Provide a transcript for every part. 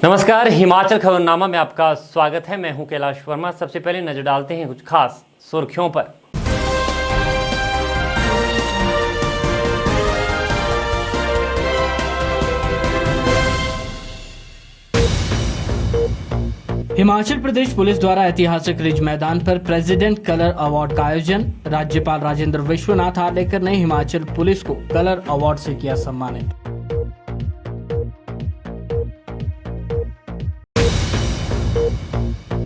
नमस्कार, हिमाचल खबरनामा में आपका स्वागत है। मैं हूं कैलाश वर्मा। सबसे पहले नजर डालते हैं कुछ खास सुर्खियों पर। हिमाचल प्रदेश पुलिस द्वारा ऐतिहासिक रिज मैदान पर प्रेसिडेंट कलर अवार्ड का आयोजन। राज्यपाल राजेंद्र विश्वनाथ आर्लेकर ने हिमाचल पुलिस को कलर अवार्ड से किया सम्मानित।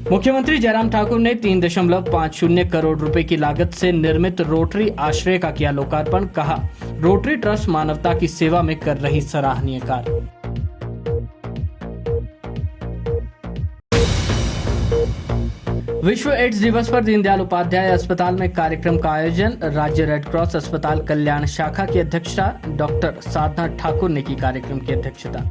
मुख्यमंत्री जयराम ठाकुर ने 3.50 करोड़ रुपए की लागत से निर्मित रोटरी आश्रय का किया लोकार्पण। कहा, रोटरी ट्रस्ट मानवता की सेवा में कर रही सराहनीय कार्य। विश्व एड्स दिवस पर दीनदयाल उपाध्याय अस्पताल में कार्यक्रम का आयोजन। राज्य रेड क्रॉस अस्पताल कल्याण शाखा की अध्यक्षता डॉक्टर साधना ठाकुर ने की कार्यक्रम की अध्यक्षता।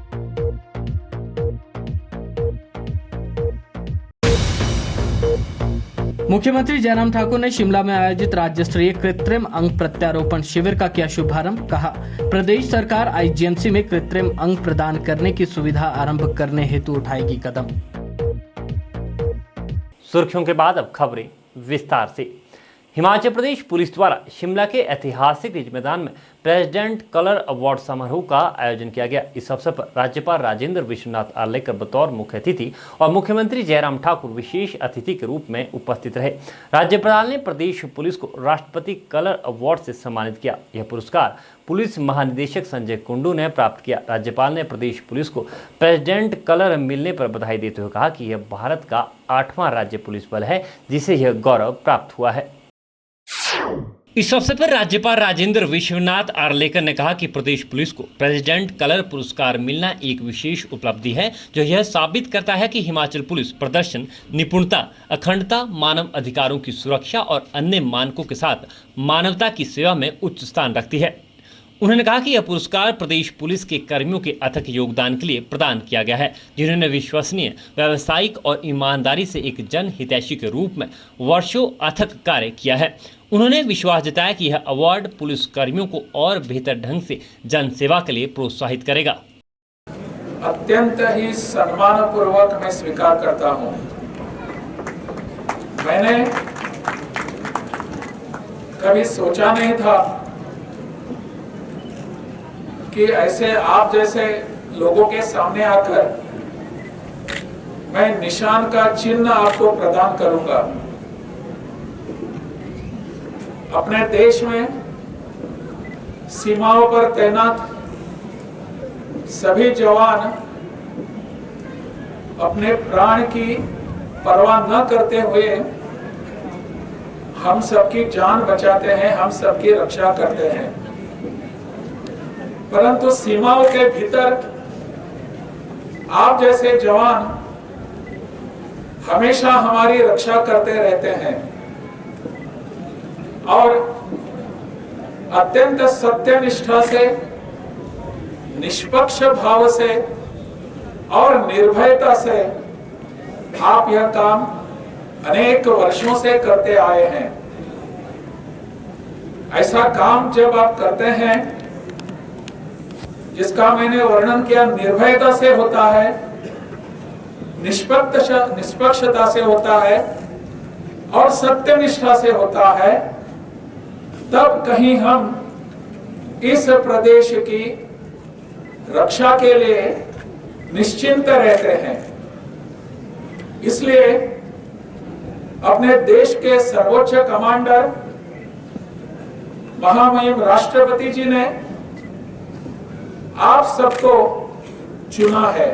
मुख्यमंत्री जयराम ठाकुर ने शिमला में आयोजित राज्य स्तरीय कृत्रिम अंग प्रत्यारोपण शिविर का किया शुभारंभ। कहा, प्रदेश सरकार आईजीएमसी में कृत्रिम अंग प्रदान करने की सुविधा आरंभ करने हेतु उठाएगी कदम। सुर्खियों के बाद अब खबरें विस्तार से। हिमाचल प्रदेश पुलिस द्वारा शिमला के ऐतिहासिक रिज मैदान में प्रेसिडेंट कलर अवार्ड समारोह का आयोजन किया गया। इस अवसर पर राज्यपाल राजेंद्र विश्वनाथ आर्लेकर बतौर मुख्य अतिथि और मुख्यमंत्री जयराम ठाकुर विशेष अतिथि के रूप में उपस्थित रहे। राज्यपाल ने प्रदेश पुलिस को राष्ट्रपति कलर अवार्ड से सम्मानित किया। यह पुरस्कार पुलिस महानिदेशक संजय कुंडू ने प्राप्त किया। राज्यपाल ने प्रदेश पुलिस को प्रेसिडेंट कलर मिलने पर बधाई देते हुए कहा कि यह भारत का 8वां राज्य पुलिस बल है जिसे यह गौरव प्राप्त हुआ है। इस अवसर पर राज्यपाल राजेंद्र विश्वनाथ आर्लेकर ने कहा कि प्रदेश पुलिस को प्रेसिडेंट कलर पुरस्कार मिलना एक विशेष उपलब्धि है जो यह साबित करता है कि हिमाचल पुलिस प्रदर्शन, निपुणता, अखंडता, मानव अधिकारों की सुरक्षा और अन्य मानकों के साथ मानवता की सेवा में उच्च स्थान रखती है। उन्होंने कहा कि यह पुरस्कार प्रदेश पुलिस के कर्मियों के अथक योगदान के लिए प्रदान किया गया है, जिन्होंने विश्वसनीय, व्यावसायिक और ईमानदारी से एक जन हितैषी के रूप में वर्षों अथक कार्य किया है। उन्होंने विश्वास जताया कि यह अवार्ड पुलिस कर्मियों को और बेहतर ढंग से जन सेवा के लिए प्रोत्साहित करेगा। अत्यंत ही सम्मानपूर्वक मैं स्वीकार करता हूं। मैंने कभी सोचा नहीं था कि ऐसे आप जैसे लोगों के सामने आकर मैं निशान का चिन्ह आपको प्रदान करूंगा। अपने देश में सीमाओं पर तैनात सभी जवान अपने प्राण की परवाह न करते हुए हम सबकी जान बचाते हैं, हम सबकी रक्षा करते हैं। परंतु सीमाओं के भीतर आप जैसे जवान हमेशा हमारी रक्षा करते रहते हैं और अत्यंत सत्यनिष्ठा से, निष्पक्ष भाव से और निर्भयता से आप यह काम अनेक वर्षों से करते आए हैं। ऐसा काम जब आप करते हैं जिसका मैंने वर्णन किया, निर्भयता से होता है, निष्पक्षता से होता है और सत्यनिष्ठा से होता है, तब कहीं हम इस प्रदेश की रक्षा के लिए निश्चिंत रहते हैं। इसलिए अपने देश के सर्वोच्च कमांडर महामहिम राष्ट्रपति जी ने आप सबको चुना है,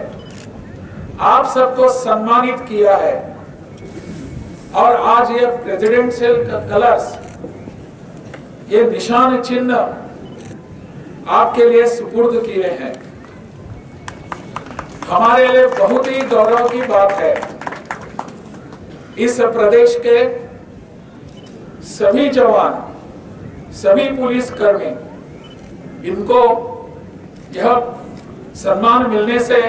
आप सबको सम्मानित किया है और आज ये प्रेसिडेंशियल कलर्स, ये निशान चिन्ह आपके लिए सुपुर्द किए हैं। हमारे लिए बहुत ही गौरव की बात है। इस प्रदेश के सभी जवान, सभी पुलिसकर्मी, इनको यह सम्मान मिलने से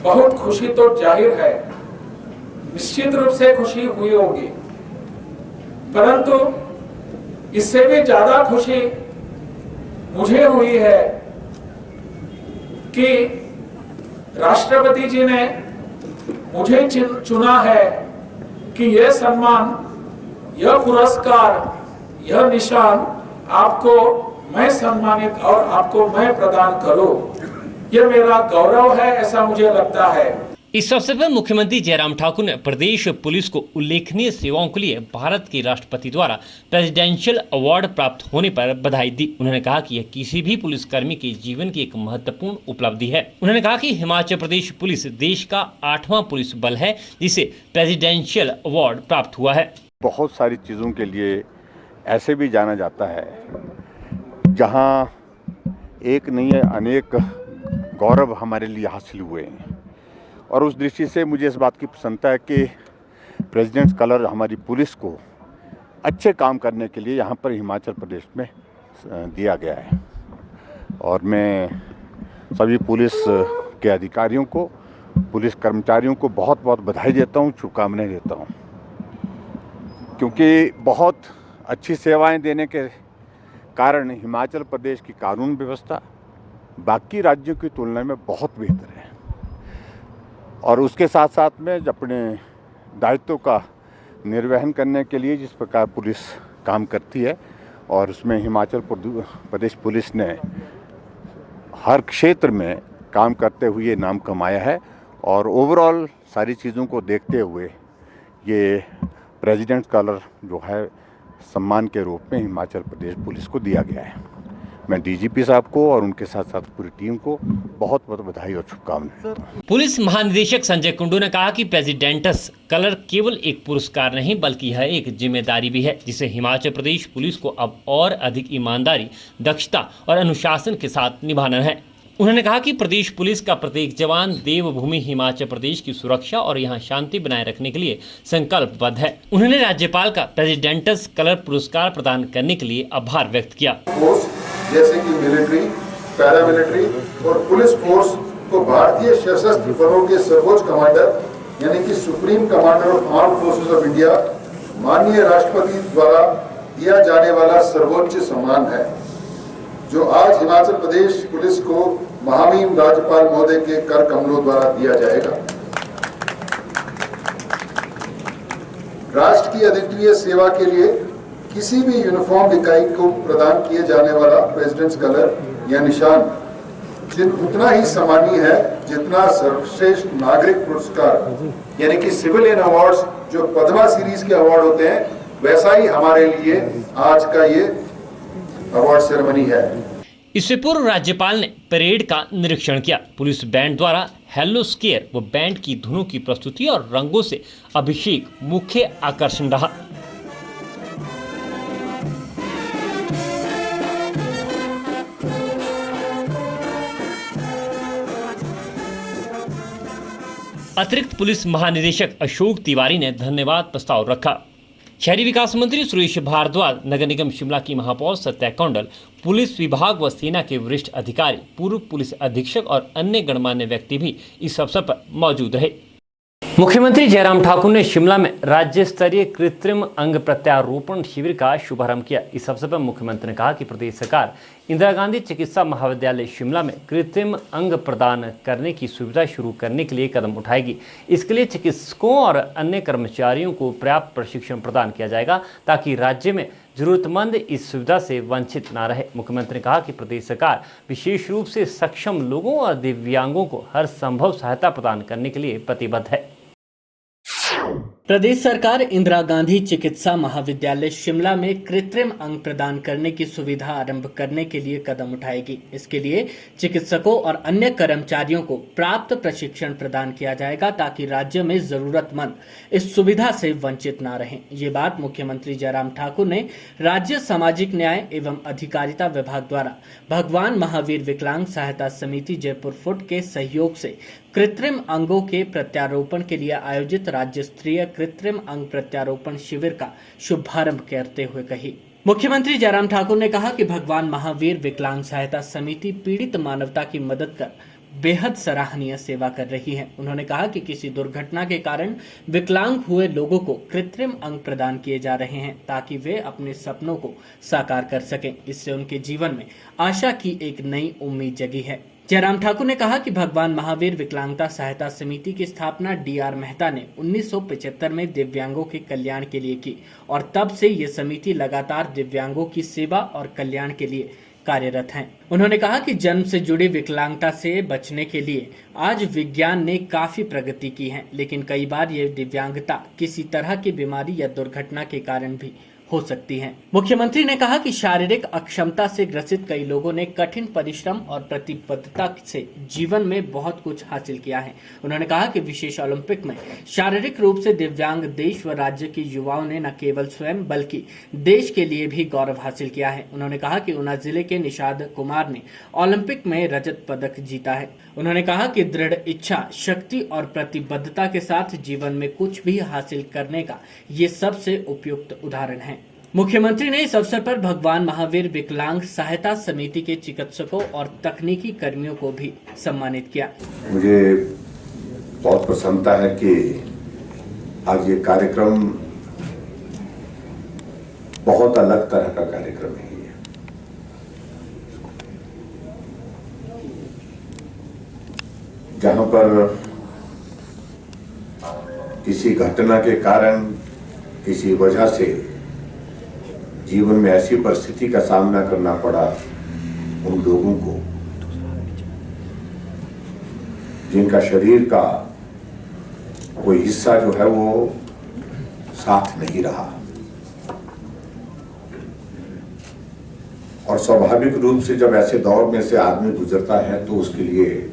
बहुत खुशी तो जाहिर है, निश्चित रूप से खुशी हुई होगी, परंतु इससे भी ज्यादा खुशी मुझे हुई है कि राष्ट्रपति जी ने मुझे चुना है कि यह सम्मान, यह पुरस्कार, यह निशान आपको मैं सम्मानित और आपको मैं प्रदान करूं। यह मेरा गौरव है, ऐसा मुझे लगता है। इस अवसर पर मुख्यमंत्री जयराम ठाकुर ने प्रदेश पुलिस को उल्लेखनीय सेवाओं के लिए भारत के राष्ट्रपति द्वारा प्रेसिडेंशियल अवार्ड प्राप्त होने पर बधाई दी। उन्होंने कहा कि यह किसी भी पुलिसकर्मी के जीवन की एक महत्वपूर्ण उपलब्धि है। उन्होंने कहा कि हिमाचल प्रदेश पुलिस देश का 8वां पुलिस बल है जिसे प्रेसिडेंशियल अवार्ड प्राप्त हुआ है। बहुत सारी चीज़ों के लिए ऐसे भी जाना जाता है जहां एक नहीं है अनेक गौरव हमारे लिए हासिल हुए हैं, और उस दृष्टि से मुझे इस बात की प्रसन्नता है कि प्रेसिडेंट्स कलर हमारी पुलिस को अच्छे काम करने के लिए यहाँ पर हिमाचल प्रदेश में दिया गया है। और मैं सभी पुलिस के अधिकारियों को, पुलिस कर्मचारियों को बहुत बहुत बधाई देता हूँ, शुभकामनाएं देता हूँ, क्योंकि बहुत अच्छी सेवाएं देने के कारण हिमाचल प्रदेश की कानून व्यवस्था बाकी राज्यों की तुलना में बहुत बेहतर है। और उसके साथ साथ में अपने दायित्वों का निर्वहन करने के लिए जिस प्रकार पुलिस काम करती है, और उसमें हिमाचल प्रदेश पुलिस ने हर क्षेत्र में काम करते हुए नाम कमाया है। और ओवरऑल सारी चीज़ों को देखते हुए ये प्रेसिडेंट कलर जो है सम्मान के रूप में हिमाचल प्रदेश पुलिस को दिया गया है। मैं डीजीपी साहब को और उनके साथ साथ पूरी टीम को बहुत बहुत बधाई और शुभकामनाएं। पुलिस महानिदेशक संजय कुंडू ने कहा कि प्रेसिडेंटस कलर केवल एक पुरस्कार नहीं बल्कि यह एक जिम्मेदारी भी है जिसे हिमाचल प्रदेश पुलिस को अब और अधिक ईमानदारी, दक्षता और अनुशासन के साथ निभाना है। उन्होंने कहा कि प्रदेश पुलिस का प्रत्येक जवान देवभूमि हिमाचल प्रदेश की सुरक्षा और यहां शांति बनाए रखने के लिए संकल्पबद्ध है। उन्होंने राज्यपाल का प्रेसिडेंटस कलर पुरस्कार प्रदान करने के लिए आभार व्यक्त किया। जैसे कि मिलिट्री, पैरामिलिट्री और पुलिस फोर्स को भारतीय सशस्त्र बलों के सर्वोच्च कमांडर यानी कि supreme commander of armed forces of India माननीय राष्ट्रपति द्वारा दिया जाने वाला सर्वोच्च सम्मान है, जो आज हिमाचल प्रदेश पुलिस को महामहिम राज्यपाल महोदय के कर कमलों द्वारा दिया जाएगा। राष्ट्र की अद्वितीय सेवा के लिए किसी भी यूनिफॉर्म इकाई को प्रदान किए जाने वाला प्रेसिडेंट्स कलर या निशान उतना ही सम्मानीय है जितना सर्वश्रेष्ठ नागरिक पुरस्कार यानी कि सिविलियन अवार्ड्स जो पद्मा सीरीज के अवार्ड होते हैं, वैसा ही हमारे लिए आज का ये अवार्ड सेरेमनी है। इससे पूर्व राज्यपाल ने परेड का निरीक्षण किया। पुलिस बैंड द्वारा हेलो स्केयर व बैंड की धुनों की प्रस्तुति और रंगों से अभिषेक मुख्य आकर्षण रहा। अतिरिक्त पुलिस महानिदेशक अशोक तिवारी ने धन्यवाद प्रस्ताव रखा। शहरी विकास मंत्री सुरेश भारद्वाज, नगर निगम शिमला की महापौर सत्या कौंडल, पुलिस विभाग व सेना के वरिष्ठ अधिकारी, पूर्व पुलिस अधीक्षक और अन्य गणमान्य व्यक्ति भी इस अवसर पर मौजूद रहे। मुख्यमंत्री जयराम ठाकुर ने शिमला में राज्य स्तरीय कृत्रिम अंग प्रत्यारोपण शिविर का शुभारंभ किया। इस अवसर पर मुख्यमंत्री ने कहा कि प्रदेश सरकार इंदिरा गांधी चिकित्सा महाविद्यालय शिमला में कृत्रिम अंग प्रदान करने की सुविधा शुरू करने के लिए कदम उठाएगी। इसके लिए चिकित्सकों और अन्य कर्मचारियों को पर्याप्त प्रशिक्षण प्रदान किया जाएगा ताकि राज्य में जरूरतमंद इस सुविधा से वंचित न रहे। मुख्यमंत्री ने कहा कि प्रदेश सरकार विशेष रूप से सक्षम लोगों और दिव्यांगों को हर संभव सहायता प्रदान करने के लिए प्रतिबद्ध है। प्रदेश सरकार इंदिरा गांधी चिकित्सा महाविद्यालय शिमला में कृत्रिम अंग प्रदान करने की सुविधा आरंभ करने के लिए कदम उठाएगी। इसके लिए चिकित्सकों और अन्य कर्मचारियों को प्राप्त प्रशिक्षण प्रदान किया जाएगा ताकि राज्य में जरूरतमंद इस सुविधा से वंचित न रहें। ये बात मुख्यमंत्री जयराम ठाकुर ने राज्य सामाजिक न्याय एवं अधिकारिता विभाग द्वारा भगवान महावीर विकलांग सहायता समिति जयपुर फुट के सहयोग से कृत्रिम अंगों के प्रत्यारोपण के लिए आयोजित राज्य स्तरीय कृत्रिम अंग प्रत्यारोपण शिविर का शुभारंभ करते हुए कही। मुख्यमंत्री जयराम ठाकुर ने कहा कि भगवान महावीर विकलांग सहायता समिति पीड़ित मानवता की मदद कर बेहद सराहनीय सेवा कर रही है। उन्होंने कहा कि किसी दुर्घटना के कारण विकलांग हुए लोगों को कृत्रिम अंग प्रदान किए जा रहे हैं ताकि वे अपने सपनों को साकार कर सकें। इससे उनके जीवन में आशा की एक नई उम्मीद जगी है। जयराम ठाकुर ने कहा कि भगवान महावीर विकलांगता सहायता समिति की स्थापना डीआर मेहता ने 1975 में दिव्यांगों के कल्याण के लिए की और तब से ये समिति लगातार दिव्यांगों की सेवा और कल्याण के लिए कार्यरत हैं। उन्होंने कहा कि जन्म से जुड़ी विकलांगता से बचने के लिए आज विज्ञान ने काफी प्रगति की है, लेकिन कई बार ये दिव्यांगता किसी तरह की बीमारी या दुर्घटना के कारण भी हो सकती हैं। मुख्यमंत्री ने कहा कि शारीरिक अक्षमता से ग्रसित कई लोगों ने कठिन परिश्रम और प्रतिबद्धता से जीवन में बहुत कुछ हासिल किया है। उन्होंने कहा कि विशेष ओलंपिक में शारीरिक रूप से दिव्यांग देश व राज्य के युवाओं ने न केवल स्वयं बल्कि देश के लिए भी गौरव हासिल किया है। उन्होंने कहा कि ऊना जिले के निषाद कुमार ने ओलंपिक में रजत पदक जीता है। उन्होंने कहा कि दृढ़ इच्छा शक्ति और प्रतिबद्धता के साथ जीवन में कुछ भी हासिल करने का ये सबसे उपयुक्त उदाहरण है। मुख्यमंत्री ने इस अवसर पर भगवान महावीर विकलांग सहायता समिति के चिकित्सकों और तकनीकी कर्मियों को भी सम्मानित किया। मुझे बहुत प्रसन्नता है कि आज ये कार्यक्रम बहुत अलग तरह का कार्यक्रम है। जहां पर किसी घटना के कारण किसी वजह से जीवन में ऐसी परिस्थिति का सामना करना पड़ा उन लोगों को जिनका शरीर का कोई हिस्सा जो है वो साथ नहीं रहा और स्वाभाविक रूप से जब ऐसे दौर में से आदमी गुजरता है तो उसके लिए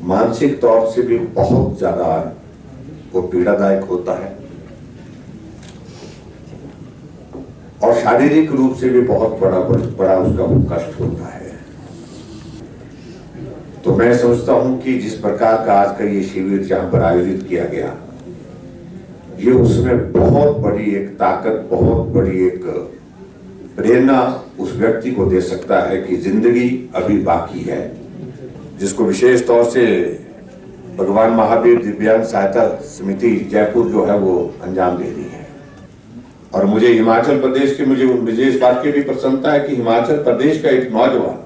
मानसिक तौर से भी बहुत ज्यादा वो पीड़ादायक होता है और शारीरिक रूप से भी बहुत बड़ा उसका वो कष्ट होता है। तो मैं समझता हूं कि जिस प्रकार का आज का ये शिविर जहां पर आयोजित किया गया ये उसमें बहुत बड़ी एक ताकत बहुत बड़ी एक प्रेरणा उस व्यक्ति को दे सकता है कि जिंदगी अभी बाकी है, जिसको विशेष तौर से भगवान महावीर दिव्यांग सहायता समिति जयपुर जो है वो अंजाम दे रही है। और मुझे हिमाचल प्रदेश के मुझे इस बात की भी प्रसन्नता है कि हिमाचल प्रदेश का एक नौजवान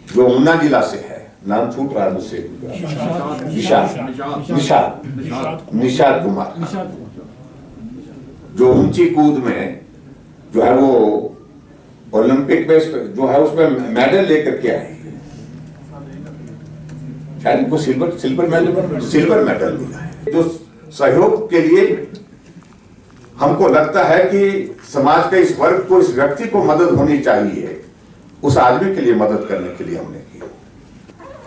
जो ऊना जिला से है, नाम छूट रहा है मुझसे, निषाद कुमार, जो ऊंची कूद में जो है वो ओलंपिक में जो है उसमें मेडल लेकर के आए, शायद इनको सिल्वर मेडल मिला है। जो सहयोग के लिए हमको लगता है कि समाज के इस वर्ग को इस व्यक्ति को मदद होनी चाहिए, उस आदमी के लिए मदद करने के लिए हमने की,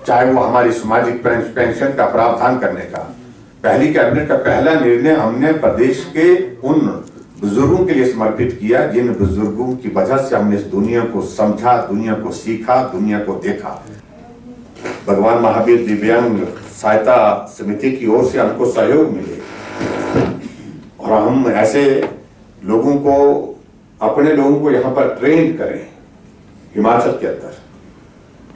चाहे वो हमारी सामाजिक पेंशन का प्रावधान करने का पहली कैबिनेट का पहला निर्णय हमने प्रदेश के उन बुजुर्गों के लिए समर्पित किया जिन बुजुर्गों की वजह से हमने इस दुनिया को समझा, दुनिया को सीखा, दुनिया को देखा। भगवान महावीर दिव्यांग सहायता समिति की ओर से हमको सहयोग मिले और हम ऐसे लोगों को अपने लोगों को यहाँ पर ट्रेन करें हिमाचल के अंदर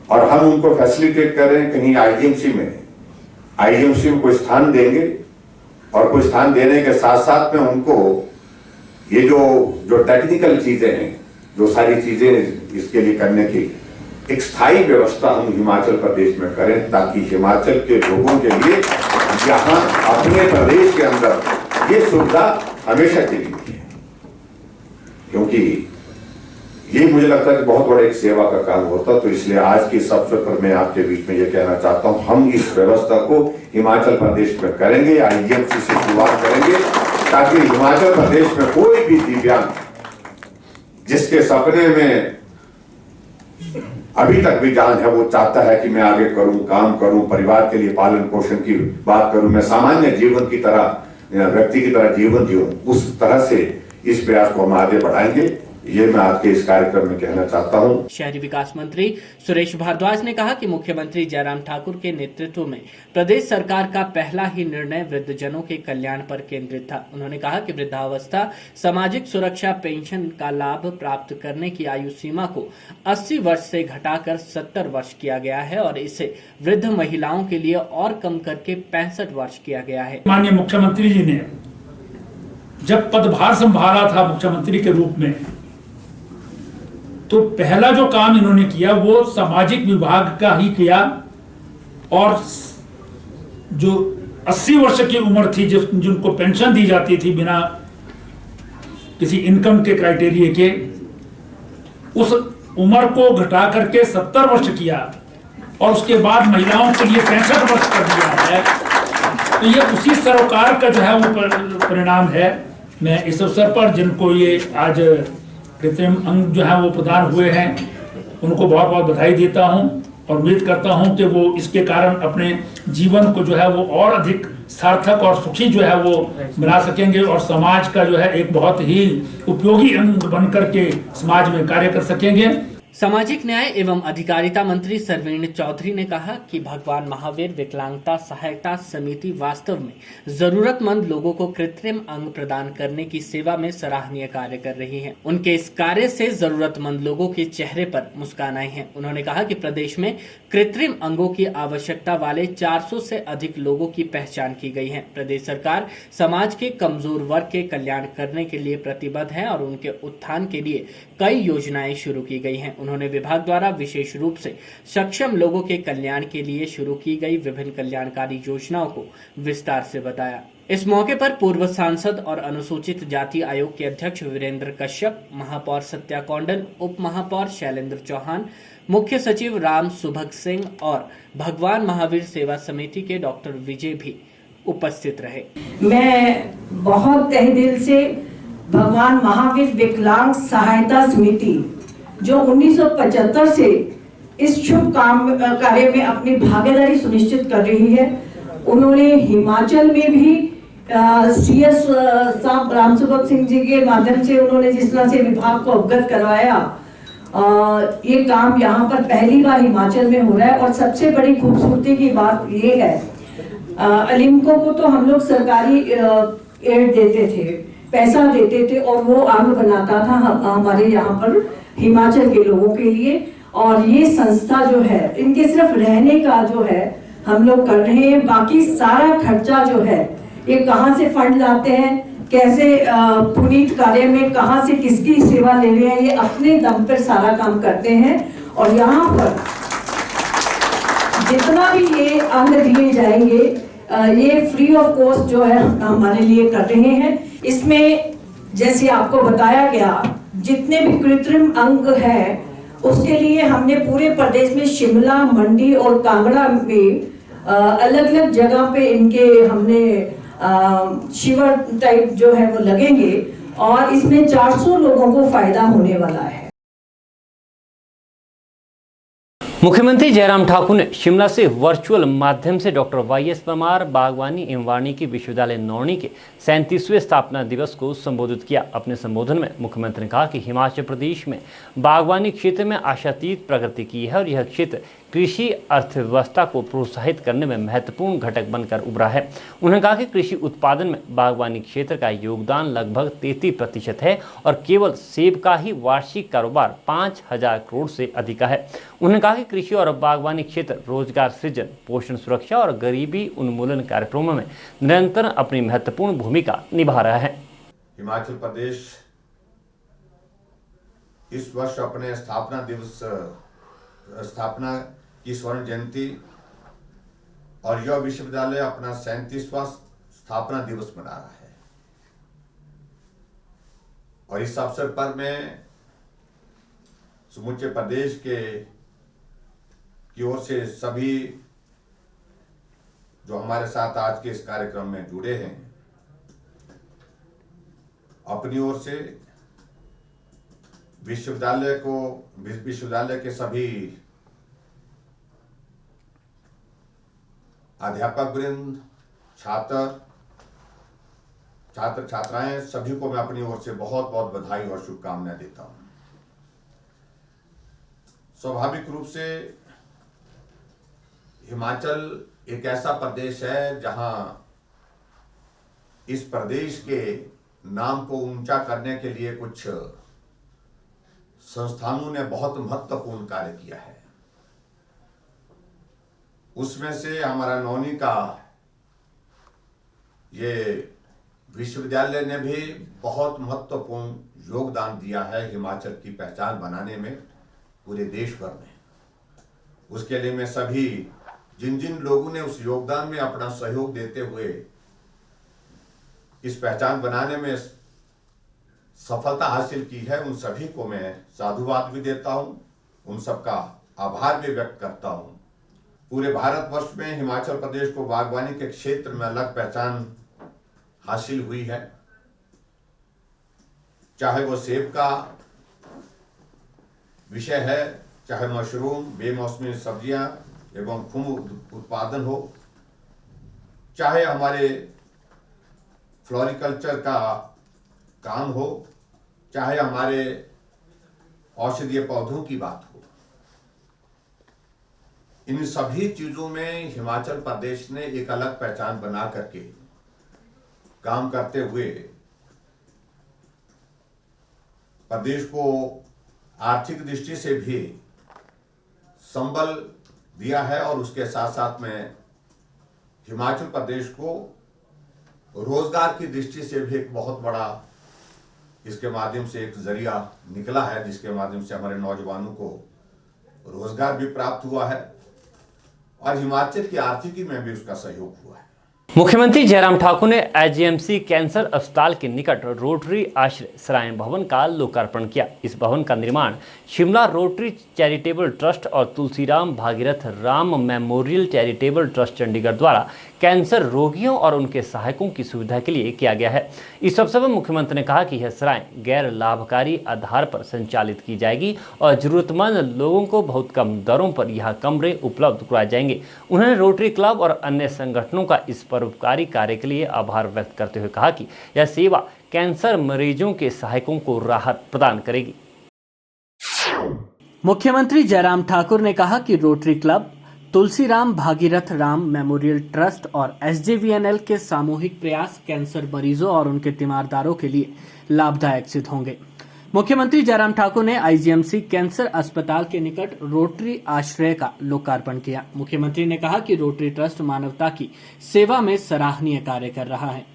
और हम उनको फैसिलिटेट करें कहीं आईजीएमसी में कोई स्थान देंगे और कोई स्थान देने के साथ साथ में उनको ये जो टेक्निकल चीजें हैं, जो सारी चीजें इसके लिए करने की एक स्थायी व्यवस्था हम हिमाचल प्रदेश में करें ताकि हिमाचल के लोगों के लिए यहाँ अपने प्रदेश के अंदर ये सुविधा हमेशा के लिए है, क्योंकि ये मुझे लगता है कि बहुत बड़ा एक सेवा का काम होता। तो इसलिए आज के इस अवसर पर मैं आपके बीच में ये कहना चाहता हूँ, हम इस व्यवस्था को हिमाचल प्रदेश में करेंगे, आईजीएमसी से शुरुआत करेंगे ताकि हिमाचल प्रदेश में कोई भी दिव्यांग जिसके सपने में अभी तक भी जान है, वो चाहता है कि मैं आगे करूं, काम करूं, परिवार के लिए पालन पोषण की बात करूं, मैं सामान्य जीवन की तरह व्यक्ति की तरह जीवन जीऊं, उस तरह से इस प्रयास को हम आगे बढ़ाएंगे। ये मैं आज के इस कार्यक्रम में कहना चाहता हूं। शहरी विकास मंत्री सुरेश भारद्वाज ने कहा कि मुख्यमंत्री जयराम ठाकुर के नेतृत्व में प्रदेश सरकार का पहला ही निर्णय वृद्धजनों के कल्याण पर केंद्रित था। उन्होंने कहा कि वृद्धावस्था सामाजिक सुरक्षा पेंशन का लाभ प्राप्त करने की आयु सीमा को 80 वर्ष से घटाकर 70 वर्ष किया गया है और इसे वृद्ध महिलाओं के लिए और कम करके 65 वर्ष किया गया है। माननीय मुख्यमंत्री जी ने जब पदभार संभाला था मुख्यमंत्री के रूप में, तो पहला जो काम इन्होंने किया वो सामाजिक विभाग का ही किया, और जो 80 वर्ष की उम्र थी जिनको पेंशन दी जाती थी बिना किसी इनकम के क्राइटेरिया के, उस उम्र को घटा करके 70 वर्ष किया, और उसके बाद महिलाओं के लिए 65 वर्ष कर दिया है। तो ये उसी सरोकार का जो है वो परिणाम है। मैं इस अवसर पर जिनको ये आज कृत्रिम अंग जो है वो प्रदान हुए हैं, उनको बहुत बहुत बधाई देता हूं, और उम्मीद करता हूं कि वो इसके कारण अपने जीवन को जो है वो और अधिक सार्थक और सुखी जो है वो बना सकेंगे, और समाज का जो है एक बहुत ही उपयोगी अंग बनकर के समाज में कार्य कर सकेंगे। सामाजिक न्याय एवं अधिकारिता मंत्री सरवीण चौधरी ने कहा कि भगवान महावीर विकलांगता सहायता समिति वास्तव में जरूरतमंद लोगों को कृत्रिम अंग प्रदान करने की सेवा में सराहनीय कार्य कर रही है। उनके इस कार्य से जरूरतमंद लोगों के चेहरे पर मुस्कान आई है। उन्होंने कहा कि प्रदेश में कृत्रिम अंगों की आवश्यकता वाले 400 से अधिक लोगों की पहचान की गई है। प्रदेश सरकार समाज के कमजोर वर्ग के कल्याण करने के लिए प्रतिबद्ध है और उनके उत्थान के लिए कई योजनाएं शुरू की गई हैं। उन्होंने विभाग द्वारा विशेष रूप से सक्षम लोगों के कल्याण के लिए शुरू की गई विभिन्न कल्याणकारी योजनाओं को विस्तार से बताया। इस मौके पर पूर्व सांसद और अनुसूचित जाति आयोग के अध्यक्ष वीरेंद्र कश्यप, महापौर सत्या कौंडल, उप महापौर शैलेंद्र चौहान, मुख्य सचिव राम सुभग सिंह और भगवान महावीर सेवा समिति के डॉक्टर विजय भी उपस्थित रहे। मैं बहुत तहे दिल से भगवान महावीर विकलांग सहायता समिति जो 1975 से इस शुभ काम कार्य में अपनी भागीदारी सुनिश्चित कर रही है, उन्होंने हिमाचल में भी सीएस साहब राम सुभग सिंह जी के माध्यम से उन्होंने जिस तरह से विभाग को अवगत करवाया, ये काम यहाँ पर पहली बार हिमाचल में हो रहा है। और सबसे बड़ी खूबसूरती की बात ये है, अलिम्को को तो हम लोग सरकारी एड देते थे, पैसा देते थे, और वो अंग बनाता था हमारे यहाँ पर हिमाचल के लोगों के लिए। और ये संस्था जो है, इनके सिर्फ रहने का जो है हम लोग कर रहे हैं, बाकी सारा खर्चा जो है ये कहाँ से फंड लाते हैं, कैसे पुनीत कार्य में कहाँ से किसकी सेवा ले रहे हैं, ये अपने दम पर सारा काम करते हैं। और यहाँ पर जितना भी ये अंग दिए जाएंगे ये फ्री ऑफ कॉस्ट जो है हमारे लिए कर रहे हैं। इसमें जैसे आपको बताया गया, जितने भी कृत्रिम अंग हैं उसके लिए हमने पूरे प्रदेश में शिमला, मंडी और कांगड़ा में अलग अलग जगह पे इनके हमने शिविर टाइप जो है वो लगेंगे, और इसमें 400 लोगों को फायदा होने वाला है। मुख्यमंत्री जयराम ठाकुर ने शिमला से वर्चुअल माध्यम से डॉक्टर वाईएस परमार बागवानी एवं वानिकी विश्वविद्यालय नौणी के 37वें स्थापना दिवस को संबोधित किया। अपने संबोधन में मुख्यमंत्री ने कहा कि हिमाचल प्रदेश में बागवानी क्षेत्र में आशातीत प्रगति की है और यह क्षेत्र कृषि अर्थव्यवस्था को प्रोत्साहित करने में महत्वपूर्ण घटक बनकर उभरा है। उन्होंने कहा कि कृषि उत्पादन में बागवानी क्षेत्र का योगदान लगभग 33% है और केवल सेब का ही वार्षिक कारोबार 5,000 करोड़ से अधिक है। उन्होंने कहा कि कृषि और बागवानी क्षेत्र रोजगार सृजन, पोषण सुरक्षा और गरीबी उन्मूलन कार्यक्रमों में निरंतर अपनी महत्वपूर्ण भूमिका निभा रहा है। हिमाचल प्रदेश इस वर्ष अपने स्थापना की स्वर्ण जयंती और यह विश्वविद्यालय अपना 37वां स्थापना दिवस मना रहा है। और इस अवसर पर मैं समूचे प्रदेश की ओर से सभी जो हमारे साथ आज के इस कार्यक्रम में जुड़े हैं, अपनी ओर से विश्वविद्यालय के सभी अध्यापक वृंद, छात्र छात्राएं सभी को मैं अपनी ओर से बहुत बहुत बधाई और शुभकामनाएं देता हूं। स्वाभाविक रूप से हिमाचल एक ऐसा प्रदेश है जहां इस प्रदेश के नाम को ऊंचा करने के लिए कुछ संस्थानों ने बहुत महत्वपूर्ण कार्य किया है। उसमें से हमारा नौनी का ये विश्वविद्यालय ने भी बहुत महत्वपूर्ण योगदान दिया है हिमाचल की पहचान बनाने में पूरे देश भर में। उसके लिए मैं सभी जिन जिन लोगों ने उस योगदान में अपना सहयोग देते हुए इस पहचान बनाने में सफलता हासिल की है, उन सभी को मैं साधुवाद भी देता हूं, उन सबका आभार भी व्यक्त करता हूं। पूरे भारतवर्ष में हिमाचल प्रदेश को बागवानी के क्षेत्र में अलग पहचान हासिल हुई है, चाहे वो सेब का विषय है, चाहे मशरूम, बेमौसमी सब्जियां एवं फूल उत्पादन हो, चाहे हमारे फ्लोरिकल्चर का काम हो, चाहे हमारे औषधीय पौधों की बात हो। इन सभी चीजों में हिमाचल प्रदेश ने एक अलग पहचान बना करके काम करते हुए प्रदेश को आर्थिक दृष्टि से भी संबल दिया है और उसके साथ साथ में हिमाचल प्रदेश को रोजगार की दृष्टि से भी एक बहुत बड़ा इसके माध्यम से एक जरिया निकला है, जिसके माध्यम से हमारे नौजवानों को रोजगार भी प्राप्त हुआ है और हिमाचल की आर्थिकी में भी उसका सहयोग हुआ है। मुख्यमंत्री जयराम ठाकुर ने आईजीएमसी कैंसर अस्पताल के निकट रोटरी आश्रय सराय भवन का लोकार्पण किया। इस भवन का निर्माण शिमला रोटरी चैरिटेबल ट्रस्ट और Tulsiram Bhagirath Ram memorial charitable trust Chandigarh द्वारा कैंसर रोगियों और उनके सहायकों की सुविधा के लिए किया गया है। इस अवसर पर मुख्यमंत्री ने कहा कि यह सराय गैर लाभकारी आधार पर संचालित की जाएगी और जरूरतमंद लोगों को बहुत कम दरों पर यहाँ कमरे उपलब्ध कराए जाएंगे। उन्होंने रोटरी क्लब और अन्य संगठनों का इस परोपकारी कार्य के लिए आभार व्यक्त करते हुए कहा कि यह सेवा कैंसर मरीजों के सहायकों को राहत प्रदान करेगी। मुख्यमंत्री जयराम ठाकुर ने कहा कि rotary club, Tulsiram Bhagirath Ram memorial trust और एसजेवीएनएल के सामूहिक प्रयास कैंसर मरीजों और उनके तीमारदारों के लिए लाभदायक सिद्ध होंगे। मुख्यमंत्री जयराम ठाकुर ने आईजीएमसी कैंसर अस्पताल के निकट रोटरी आश्रय का लोकार्पण किया। मुख्यमंत्री ने कहा कि रोटरी ट्रस्ट मानवता की सेवा में सराहनीय कार्य कर रहा है।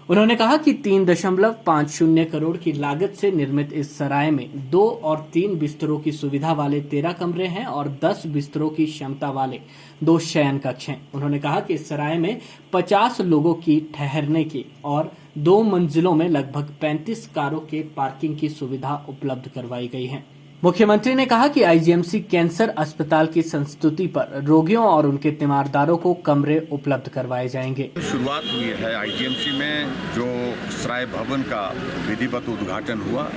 उन्होंने कहा कि 3.50 करोड़ की लागत से निर्मित इस सराय में 2 और 3 बिस्तरों की सुविधा वाले 13 कमरे हैं और 10 बिस्तरों की क्षमता वाले 2 शयन कक्ष हैं। उन्होंने कहा कि इस सराय में 50 लोगों की ठहरने की और 2 मंजिलों में लगभग 35 कारों के पार्किंग की सुविधा उपलब्ध करवाई गई है। मुख्यमंत्री ने कहा कि आईजीएमसी कैंसर अस्पताल की संस्तुति पर रोगियों और उनके तीमारदारों को कमरे उपलब्ध करवाए जाएंगे। शुरुआत हुई है आईजीएमसी में, जो सराय भवन का विधिवत उद्घाटन हुआ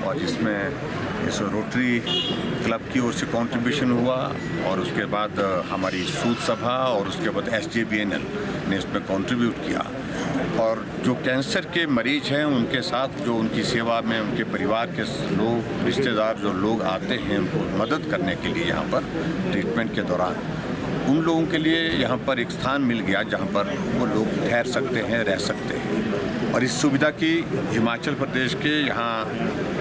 और जिसमें इस रोटरी क्लब की ओर से कंट्रीब्यूशन हुआ और उसके बाद हमारी सूद सभा और उसके बाद एसजेवीएनएल ने इसमें कंट्रीब्यूट किया और जो कैंसर के मरीज हैं उनके साथ जो उनकी सेवा में उनके परिवार के लोग, रिश्तेदार जो लोग आते हैं उनको मदद करने के लिए यहाँ पर ट्रीटमेंट के दौरान उन लोगों के लिए यहाँ पर एक स्थान मिल गया जहाँ पर वो लोग ठहर सकते हैं, रह सकते हैं। और इस सुविधा की हिमाचल प्रदेश के यहाँ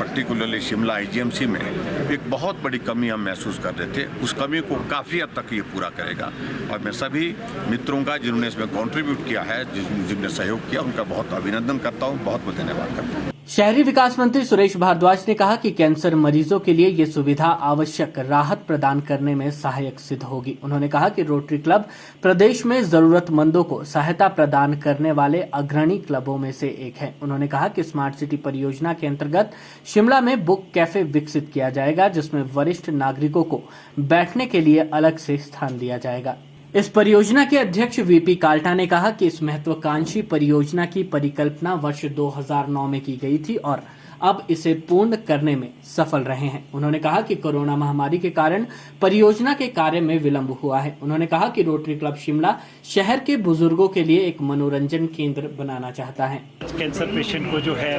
पर्टिकुलरली शिमला आईजीएमसी में एक बहुत बड़ी कमी हम महसूस कर रहे थे। उस कमी को काफ़ी हद तक ये पूरा करेगा और मैं सभी मित्रों का जिन्होंने इसमें कंट्रीब्यूट किया है, जिनने सहयोग किया, उनका बहुत अभिनंदन करता हूँ, बहुत बहुत धन्यवाद करता हूँ। शहरी विकास मंत्री सुरेश भारद्वाज ने कहा कि कैंसर मरीजों के लिए ये सुविधा आवश्यक राहत प्रदान करने में सहायक सिद्ध होगी। उन्होंने कहा कि रोटरी क्लब प्रदेश में जरूरतमंदों को सहायता प्रदान करने वाले अग्रणी क्लबों में से एक है। उन्होंने कहा कि स्मार्ट सिटी परियोजना के अंतर्गत शिमला में बुक कैफे विकसित किया जाएगा, जिसमें वरिष्ठ नागरिकों को बैठने के लिए अलग से स्थान दिया जाएगा। इस परियोजना के अध्यक्ष वीपी काल्टा ने कहा कि इस महत्वाकांक्षी परियोजना की परिकल्पना वर्ष 2009 में की गई थी और अब इसे पूर्ण करने में सफल रहे हैं। उन्होंने कहा कि कोरोना महामारी के कारण परियोजना के कार्य में विलंब हुआ है। उन्होंने कहा कि रोटरी क्लब शिमला शहर के बुजुर्गों के लिए एक मनोरंजन केंद्र बनाना चाहता है। कैंसर पेशेंट को जो है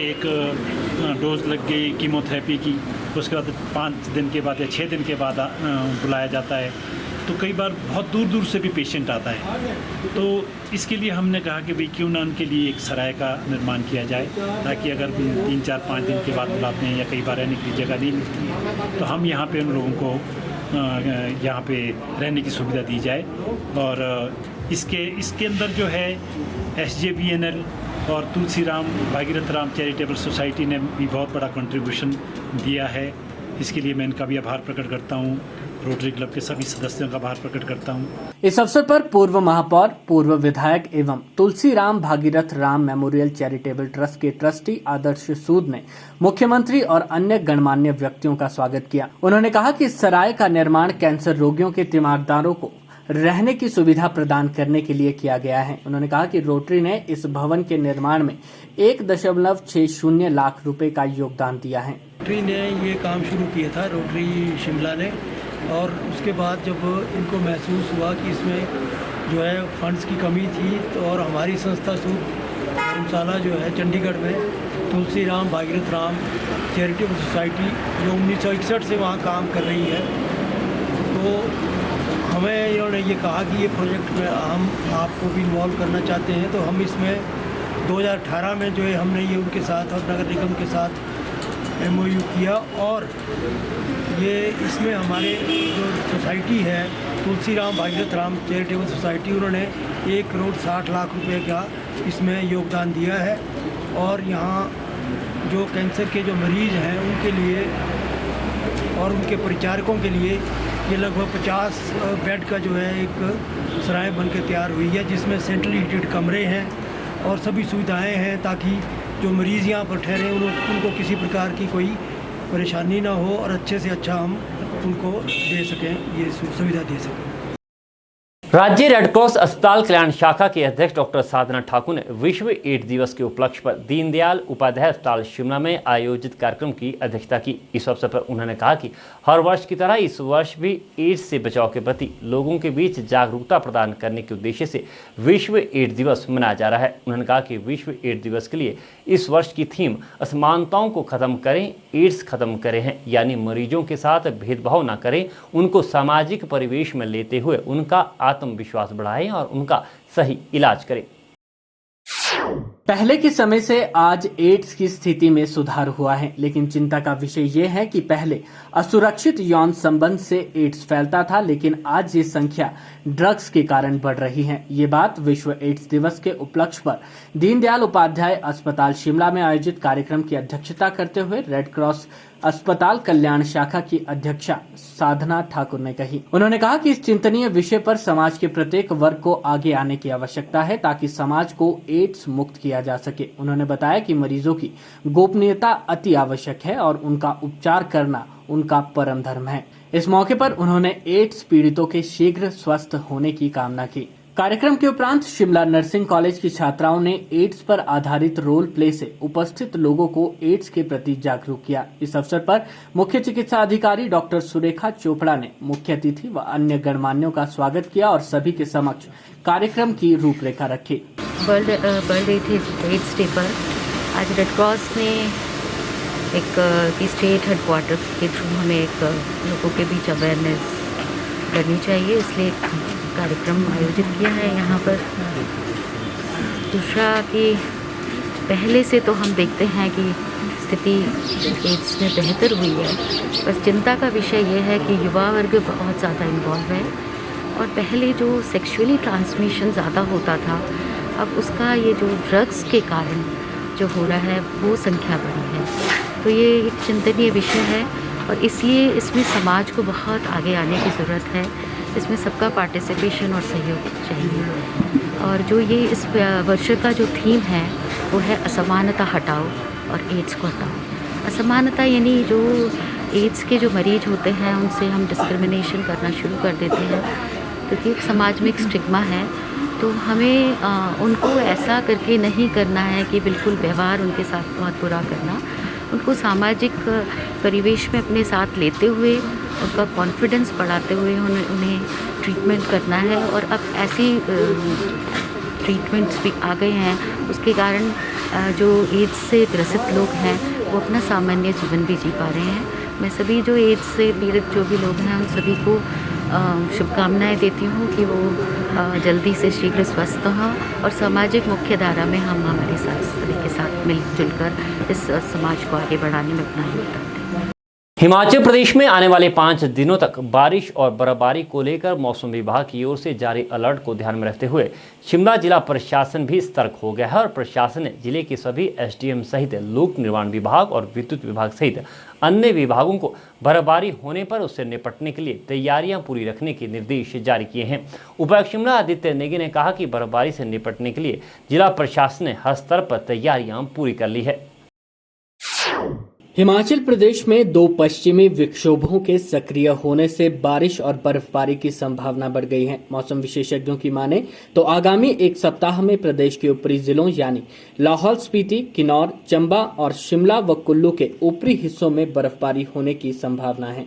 एक डोज लग गई कीमोथेरेपी की, उसके बाद 5 दिन के बाद या 6 दिन के बाद बुलाया जाता है, तो कई बार बहुत दूर दूर से भी पेशेंट आता है। तो इसके लिए हमने कहा कि भाई क्यों ना उनके लिए एक सराय का निर्माण किया जाए, ताकि अगर 3, 4, 5 दिन के बाद बुलाते हैं या कई बार रहने की जगह नहीं मिलती है तो हम यहाँ पे उन लोगों को यहाँ पे रहने की सुविधा दी जाए और इसके अंदर जो है SJVNL और तुलसी राम भागीरथ राम चैरिटेबल सोसाइटी ने भी बहुत बड़ा कंट्रीब्यूशन दिया है। इसके लिए मैं इनका भी आभार प्रकट करता हूँ। रोटरी क्लब के सभी सदस्यों का आभार प्रकट करता हूँ। इस अवसर पर पूर्व महापौर, पूर्व विधायक एवं Tulsi Ram Bhagirath Ram memorial charitable trust के ट्रस्टी आदर्श सूद ने मुख्यमंत्री और अन्य गणमान्य व्यक्तियों का स्वागत किया। उन्होंने कहा कि इस सराय का निर्माण कैंसर रोगियों के तीमारदारों को रहने की सुविधा प्रदान करने के लिए किया गया है। उन्होंने कहा कि रोटरी ने इस भवन के निर्माण में 1.60 लाख रुपए का योगदान दिया है। रोटरी ने ये काम शुरू किया था, रोटरी शिमला ने, और उसके बाद जब इनको महसूस हुआ कि इसमें जो है फंड्स की कमी थी, तो और हमारी संस्था सूद धर्मशाला जो है चंडीगढ़ में तुलसी राम भागीरथ राम चैरिटेबल सोसाइटी जो 1961 से वहाँ काम कर रही है, तो हमें इन्होंने ये कहा कि ये प्रोजेक्ट में हम आपको भी इन्वॉल्व करना चाहते हैं। तो हम इसमें 2018 में जो है हमने ये उनके साथ और नगर निगम के साथ MOU किया, और ये इसमें हमारे जो सोसाइटी है तुलसी राम भागीरथ राम चैरिटेबल सोसाइटी, उन्होंने 1,60 रुपए का इसमें योगदान दिया है। और यहाँ जो कैंसर के जो मरीज़ हैं उनके लिए और उनके परिचारकों के लिए ये लगभग 50 बेड का जो है एक सराय बन के तैयार हुई है, जिसमें सेंट्रली हीटेड कमरे हैं और सभी सुविधाएं हैं, ताकि जो मरीज़ यहाँ पर ठहरे उनको किसी प्रकार की कोई परेशानी ना हो और अच्छे से अच्छा हम उनको दे सकें, ये सुविधा दे सकें। राज्य रेड क्रॉस अस्पताल कल्याण शाखा के अध्यक्ष डॉक्टर साधना ठाकुर ने विश्व एड्स दिवस के उपलक्ष्य पर दीनदयाल उपाध्याय अस्पताल शिमला में आयोजित कार्यक्रम की अध्यक्षता की। इस अवसर पर उन्होंने कहा कि हर वर्ष की तरह इस वर्ष भी एड्स से बचाव के प्रति लोगों के बीच जागरूकता प्रदान करने के उद्देश्य से विश्व एड्स दिवस मनाया जा रहा है। उन्होंने कहा कि विश्व एड्स दिवस के लिए इस वर्ष की थीम असमानताओं को खत्म करें, एड्स खत्म करें है, यानी मरीजों के साथ भेदभाव न करें, उनको सामाजिक परिवेश में लेते हुए उनका आत्मविश्वास बढ़ाएं और उनका सही इलाज करें। पहले के समय से आज एड्स की स्थिति में सुधार हुआ है, लेकिन चिंता का विषय यह है कि पहले असुरक्षित यौन संबंध से एड्स फैलता था, लेकिन आज ये संख्या ड्रग्स के कारण बढ़ रही है। ये बात विश्व एड्स दिवस के उपलक्ष्य पर दीनदयाल उपाध्याय अस्पताल शिमला में आयोजित कार्यक्रम की अध्यक्षता करते हुए रेड क्रॉस अस्पताल कल्याण शाखा की अध्यक्षा साधना ठाकुर ने कही। उन्होंने कहा कि इस चिंतनीय विषय पर समाज के प्रत्येक वर्ग को आगे आने की आवश्यकता है, ताकि समाज को एड्स मुक्त किया जा सके। उन्होंने बताया कि मरीजों की गोपनीयता अति आवश्यक है और उनका उपचार करना उनका परम धर्म है। इस मौके पर उन्होंने एड्स पीड़ितों के शीघ्र स्वस्थ होने की कामना की। कार्यक्रम के उपरांत शिमला नर्सिंग कॉलेज की छात्राओं ने एड्स पर आधारित रोल प्ले से उपस्थित लोगों को एड्स के प्रति जागरूक किया। इस अवसर पर मुख्य चिकित्सा अधिकारी डॉक्टर सुरेखा चोपड़ा ने मुख्य अतिथि व अन्य गणमान्यों का स्वागत किया और सभी के समक्ष कार्यक्रम की रूपरेखा रखी। वर्ल्ड एड्स डे पर आज रेड क्रॉस ने एक स्टेट हेडक्वार्टर के थ्रू हमें एक लोगों के बीच अवेयरनेस करनी चाहिए, इसलिए कार्यक्रम आयोजित किया है यहाँ पर। दूसरा कि पहले से तो हम देखते हैं कि स्थिति एड्स में बेहतर हुई है, बस चिंता का विषय ये है कि युवा वर्ग बहुत ज़्यादा इन्वॉल्व है और पहले जो सेक्सुअली ट्रांसमिशन ज़्यादा होता था, अब उसका ये जो ड्रग्स के कारण जो हो रहा है वो संख्या बढ़ी है। तो ये एक चिंतनीय विषय है और इसलिए इसमें समाज को बहुत आगे आने की ज़रूरत है। इसमें सबका पार्टिसिपेशन और सहयोग चाहिए। और जो ये इस वर्ष का जो थीम है वो है असमानता हटाओ और एड्स को हटाओ। असमानता यानी जो एड्स के जो मरीज होते हैं उनसे हम डिस्क्रिमिनेशन करना शुरू कर देते हैं, क्योंकि एक समाज में एक स्टिग्मा है। तो हमें उनको ऐसा करके नहीं करना है कि बिल्कुल व्यवहार उनके साथ बहुत बुरा करना, उनको सामाजिक परिवेश में अपने साथ लेते हुए उनका कॉन्फिडेंस बढ़ाते हुए उन्हें ट्रीटमेंट करना है। और अब ऐसी ट्रीटमेंट्स भी आ गए हैं, उसके कारण जो एड्स से ग्रसित लोग हैं वो अपना सामान्य जीवन भी जी पा रहे हैं। मैं सभी जो एड्स से पीड़ित जो भी लोग हैं उन सभी को शुभकामनाएं देती हूँ कि वो जल्दी से शीघ्र स्वस्थ हों और सामाजिक मुख्य धारा में हम हमारे साथ सभी के साथ मिलजुल कर इस समाज को आगे बढ़ाने में अपना योगदान दें। हिमाचल प्रदेश में आने वाले 5 दिनों तक बारिश और बर्फबारी को लेकर मौसम विभाग की ओर से जारी अलर्ट को ध्यान में रखते हुए शिमला जिला प्रशासन भी सतर्क हो गया है और प्रशासन ने जिले के सभी एसडीएम सहित लोक निर्माण विभाग और विद्युत विभाग सहित अन्य विभागों को बर्फबारी होने पर उससे निपटने के लिए तैयारियां पूरी रखने के निर्देश जारी किए हैं। उपायुक्त शिमला आदित्य नेगी ने कहा कि बर्फबारी से निपटने के लिए जिला प्रशासन ने हर स्तर पर तैयारियां पूरी कर ली है। हिमाचल प्रदेश में 2 पश्चिमी विक्षोभों के सक्रिय होने से बारिश और बर्फबारी की संभावना बढ़ गई है। मौसम विशेषज्ञों की माने तो आगामी 1 सप्ताह में प्रदेश के ऊपरी जिलों यानी लाहौल स्पीति, किन्नौर, चंबा और शिमला व कुल्लू के ऊपरी हिस्सों में बर्फबारी होने की संभावना है।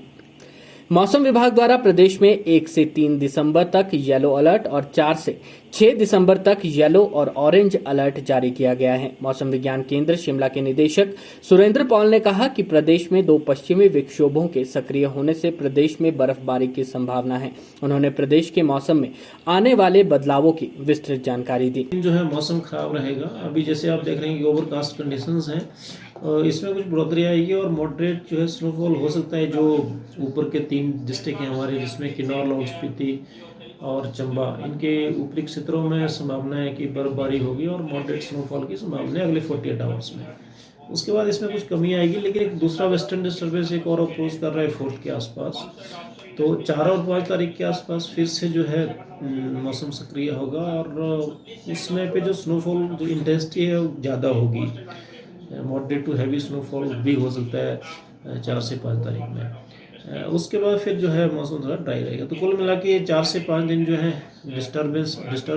मौसम विभाग द्वारा प्रदेश में 1 से 3 दिसंबर तक येलो अलर्ट और 4 से 6 दिसंबर तक येलो और ऑरेंज अलर्ट जारी किया गया है। मौसम विज्ञान केंद्र शिमला के निदेशक सुरेंद्र पॉल ने कहा कि प्रदेश में 2 पश्चिमी विक्षोभों के सक्रिय होने से प्रदेश में बर्फबारी की संभावना है। उन्होंने प्रदेश के मौसम में आने वाले बदलावों की विस्तृत जानकारी दी। जो है मौसम खराब रहेगा। अभी जैसे आप देख रहे हैं कि ओवरकास्ट कंडीशंस हैं, इसमें कुछ बढ़ोतरी आएगी और मॉडरेट जो है स्नोफॉल हो सकता है। जो ऊपर के 3 डिस्ट्रिक्ट हैं हमारे, जिसमें किन्नौर, लाहौल स्पीति और चंबा, इनके ऊपरी क्षेत्रों में संभावना है कि बर्फबारी होगी और मॉडरेट स्नोफॉल की संभावना है अगले 48 आवर्स में। उसके बाद इसमें कुछ कमी आएगी, लेकिन एक दूसरा वेस्टर्न डिस्टर्बेंस एक और अप्रोच कर रहा है 4 के आसपास, तो 4 और 5 तारीख के आसपास फिर से जो है मौसम सक्रिय होगा और इस समय पे जो स्नोफॉल जो इंटेंसिटी है वो ज़्यादा होगी। मॉडरेट टू हैवी स्नोफॉल भी हो सकता है 4 से 5 तारीख में। उसके बाद फिर जो है मौसम थोड़ा ड्राई रहेगा। तो कुल मिला के 4 से 5 दिन जो है डिस्टर्ब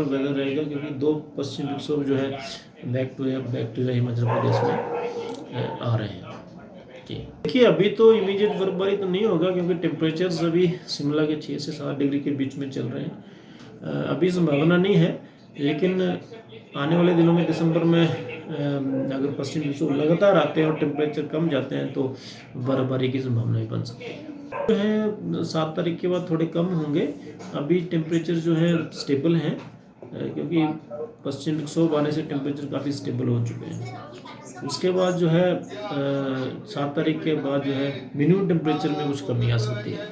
वेदर रहेगा, क्योंकि 2 पश्चिम विक्षोभ जो है बैक टू हिमाचल प्रदेश में आ रहे हैं। देखिए अभी तो इमीडिएट बर्फबारी तो नहीं होगा, क्योंकि टेम्परेचर्स अभी शिमला के 6 से 7 डिग्री के बीच में चल रहे हैं। अभी संभावना नहीं है, लेकिन आने वाले दिनों में दिसंबर में अगर पश्चिम विक्षोभ लगातार आते हैं और टेम्परेचर कम जाते हैं तो बर्फबारी की संभावना भी बन सकती है। जो है 7 तारीख के बाद थोड़े कम होंगे। अभी टेम्परेचर जो है स्टेबल हैं, क्योंकि पश्चिम विक्षोभ आने से टेम्परेचर काफ़ी स्टेबल हो चुके हैं। उसके बाद जो है 7 तारीख के बाद जो है मिनिमम टेम्परेचर में कुछ कमी आ सकती है।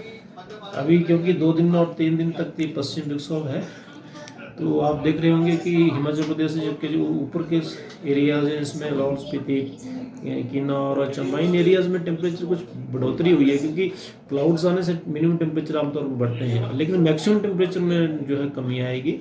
अभी क्योंकि 2 दिन और 3 दिन तक की पश्चिम विक्षोभ है, तो आप देख रहे होंगे कि हिमाचल प्रदेश के जो ऊपर के एरियाज हैं, इसमें लाहौल स्पीति, किन्नौर और चंबा, इन एरियाज में टेम्परेचर कुछ बढ़ोतरी हुई है, क्योंकि क्लाउड्स आने से मिनिमम टेम्परेचर आमतौर पर बढ़ते हैं, लेकिन मैक्सिमम टेम्परेचर में जो है कमी आएगी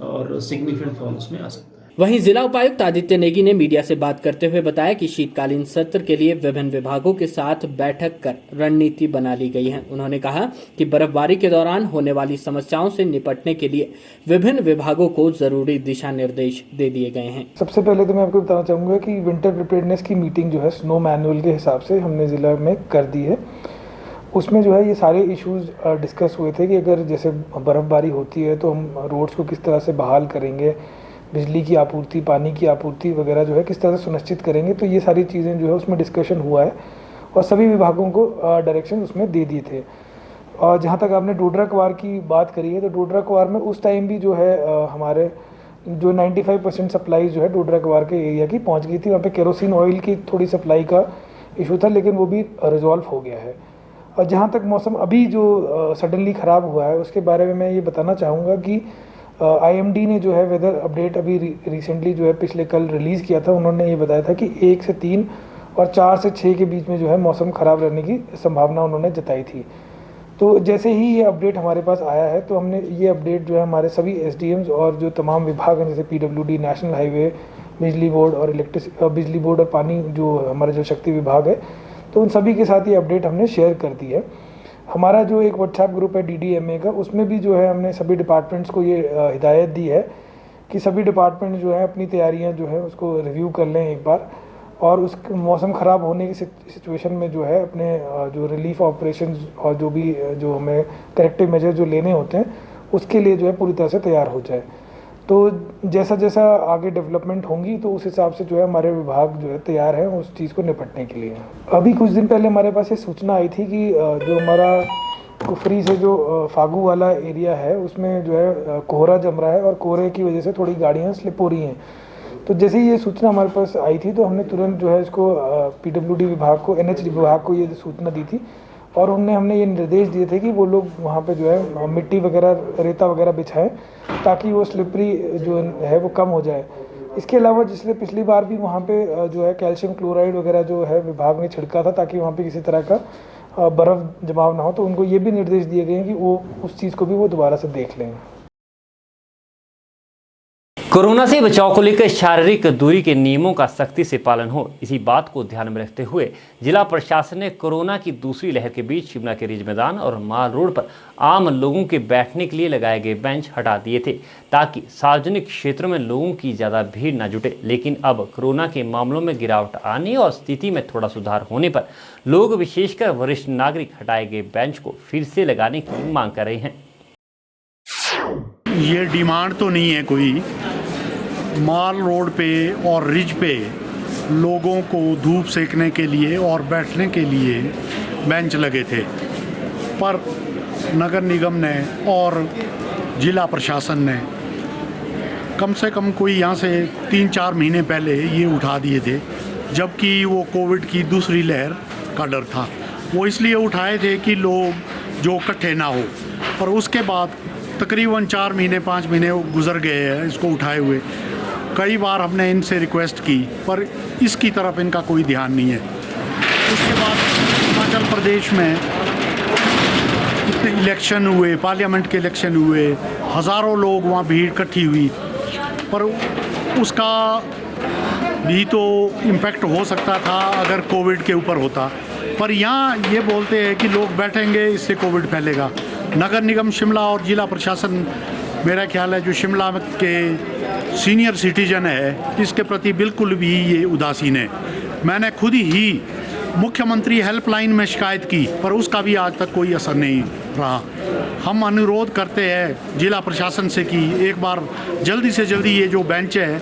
और सिग्निफिकेंट फॉल उसमें आ सकता है। वहीं जिला उपायुक्त आदित्य नेगी ने मीडिया से बात करते हुए बताया कि शीतकालीन सत्र के लिए विभिन्न विभागों के साथ बैठक कर रणनीति बना ली गई है। उन्होंने कहा कि बर्फबारी के दौरान होने वाली समस्याओं से निपटने के लिए विभिन्न विभागों को जरूरी दिशा निर्देश दे दिए गए हैं। सबसे पहले तो मैं आपको बताना चाहूँगा कि विंटर प्रिपेयर्डनेस की मीटिंग जो है स्नो मैनुअल के हिसाब से हमने ज़िला में कर दी है। उसमें जो है ये सारे इश्यूज डिस्कस हुए थे कि अगर जैसे बर्फबारी होती है तो हम रोड्स को किस तरह से बहाल करेंगे, बिजली की आपूर्ति, पानी की आपूर्ति वगैरह जो है किस तरह से सुनिश्चित करेंगे। तो ये सारी चीज़ें जो है उसमें डिस्कशन हुआ है और सभी विभागों को डायरेक्शन उसमें दे दिए थे। और जहाँ तक आपने डोडरा क्वार की बात करी है, तो डोडरा क्वार में उस टाइम भी जो है हमारे जो 95% सप्लाई जो है डोडरा क्वार के एरिया की पहुँच गई थी। वहाँ पर केरोसिन ऑयल की थोड़ी सप्लाई का इशू था, लेकिन वो भी रिजॉल्व हो गया है। और जहाँ तक मौसम अभी जो सडनली ख़राब हुआ है उसके बारे में मैं ये बताना चाहूँगा कि IMD ने जो है वेदर अपडेट अभी रिसेंटली जो है पिछले कल रिलीज़ किया था। उन्होंने ये बताया था कि 1 से 3 और 4 से 6 के बीच में जो है मौसम ख़राब रहने की संभावना उन्होंने जताई थी। तो जैसे ही ये अपडेट हमारे पास आया है तो हमने ये अपडेट जो है हमारे सभी SDMs और जो तमाम विभाग हैं, जैसे PWD, नेशनल हाईवे, बिजली बोर्ड और पानी जो हमारा जो शक्ति विभाग है, तो उन सभी के साथ ये अपडेट हमने शेयर कर दी है। हमारा जो एक व्हाट्सएप ग्रुप है DDMA का, उसमें भी जो है हमने सभी डिपार्टमेंट्स को ये हिदायत दी है कि सभी डिपार्टमेंट जो है अपनी तैयारियां जो है उसको रिव्यू कर लें एक बार, और उस मौसम ख़राब होने की सिचुएशन में जो है अपने जो रिलीफ ऑपरेशंस और जो हमें करेक्टिव मेजर जो लेने होते हैं उसके लिए जो है पूरी तरह से तैयार हो जाए। तो जैसा जैसा आगे डेवलपमेंट होंगी तो उस हिसाब से जो है हमारे विभाग जो है तैयार हैं उस चीज़ को निपटने के लिए। अभी कुछ दिन पहले हमारे पास ये सूचना आई थी कि जो हमारा कुफरी से जो फागू वाला एरिया है उसमें जो है कोहरा जम रहा है और कोहरे की वजह से थोड़ी गाड़ियाँ स्लिप हो रही हैं। तो जैसे ही ये सूचना हमारे पास आई थी तो हमने तुरंत जो है इसको PWD विभाग को, NH विभाग को ये सूचना दी थी और हमने ये निर्देश दिए थे कि वो लोग वहाँ पे जो है मिट्टी वगैरह, रेता वगैरह बिछाएं ताकि वो स्लिपरी जो है वो कम हो जाए। इसके अलावा जिसने पिछली बार भी वहाँ पे जो है कैल्शियम क्लोराइड वगैरह जो है विभाग ने छिड़का था ताकि वहाँ पे किसी तरह का बर्फ़ जमाव ना हो, तो उनको ये भी निर्देश दिए गए हैं कि वो उस चीज़ को भी वो दोबारा से देख लें। कोरोना से बचाव को लेकर शारीरिक दूरी के नियमों का सख्ती से पालन हो, इसी बात को ध्यान में रखते हुए जिला प्रशासन ने कोरोना की दूसरी लहर के बीच शिमला के रिज मैदान और माल रोड पर आम लोगों के बैठने के लिए लगाए गए बेंच हटा दिए थे ताकि सार्वजनिक क्षेत्रों में लोगों की ज़्यादा भीड़ न जुटे। लेकिन अब कोरोना के मामलों में गिरावट आने और स्थिति में थोड़ा सुधार होने पर लोग, विशेषकर वरिष्ठ नागरिक, हटाए गए बेंच को फिर से लगाने की मांग कर रहे हैं। ये डिमांड तो नहीं है कोई, माल रोड पे और रिज पे लोगों को धूप सेकने के लिए और बैठने के लिए बेंच लगे थे, पर नगर निगम ने और जिला प्रशासन ने कम से कम कोई यहाँ से 3-4 महीने पहले ये उठा दिए थे, जबकि वो कोविड की दूसरी लहर का डर था। वो इसलिए उठाए थे कि लोग जो इकट्ठे ना हो, पर उसके बाद तकरीबन 4 महीने 5 महीने गुजर गए हैं इसको उठाए हुए। कई बार हमने इनसे रिक्वेस्ट की पर इसकी तरफ इनका कोई ध्यान नहीं है। उसके बाद हिमाचल प्रदेश में इतने इलेक्शन हुए, पार्लियामेंट के इलेक्शन हुए, हज़ारों लोग वहाँ भीड़ इकट्ठी हुई, पर उसका भी तो इम्पैक्ट हो सकता था अगर कोविड के ऊपर होता, पर यहाँ ये बोलते हैं कि लोग बैठेंगे इससे कोविड फैलेगा। नगर निगम शिमला और जिला प्रशासन, मेरा ख्याल है जो शिमला के सीनियर सिटीजन है, इसके प्रति बिल्कुल भी ये उदासीन है। मैंने खुद ही मुख्यमंत्री हेल्पलाइन में शिकायत की पर उसका भी आज तक कोई असर नहीं रहा। हम अनुरोध करते हैं जिला प्रशासन से कि एक बार जल्दी से जल्दी ये जो बेंच है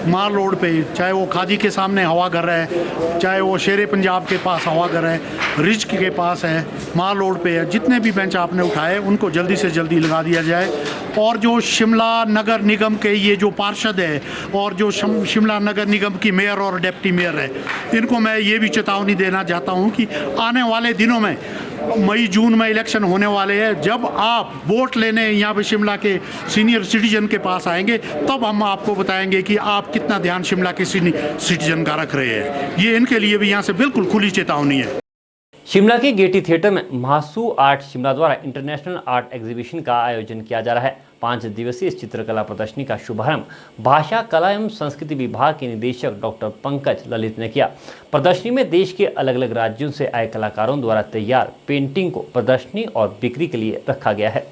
माल रोड पे, चाहे वो खादी के सामने हवाघर है, चाहे वो शेरे पंजाब के पास हवाघर है, रिज के पास है, माल रोड पे है, जितने भी बेंच आपने उठाए उनको जल्दी से जल्दी लगा दिया जाए। और जो शिमला नगर निगम के ये जो पार्षद है और जो शिमला नगर निगम की मेयर और डिप्टी मेयर है, इनको मैं ये भी चेतावनी देना चाहता हूँ कि आने वाले दिनों में मई जून में इलेक्शन होने वाले हैं, जब आप वोट लेने यहाँ पे शिमला के सीनियर सिटीजन के पास आएंगे तब हम आपको बताएंगे कि आप कितना ध्यान शिमला के सीनियर सिटीजन का रख रहे हैं। ये इनके लिए भी यहाँ से बिल्कुल खुली चेतावनी है। शिमला के गेटी थिएटर में महासू आर्ट शिमला द्वारा इंटरनेशनल आर्ट एग्जीबिशन का आयोजन किया जा रहा है। 5 दिवसीय इस चित्रकला प्रदर्शनी का शुभारंभ भाषा, कला एवं संस्कृति विभाग के निदेशक डॉक्टर पंकज ललित ने किया। प्रदर्शनी में देश के अलग अलग राज्यों से आए कलाकारों द्वारा तैयार पेंटिंग को प्रदर्शनी और बिक्री के लिए रखा गया है।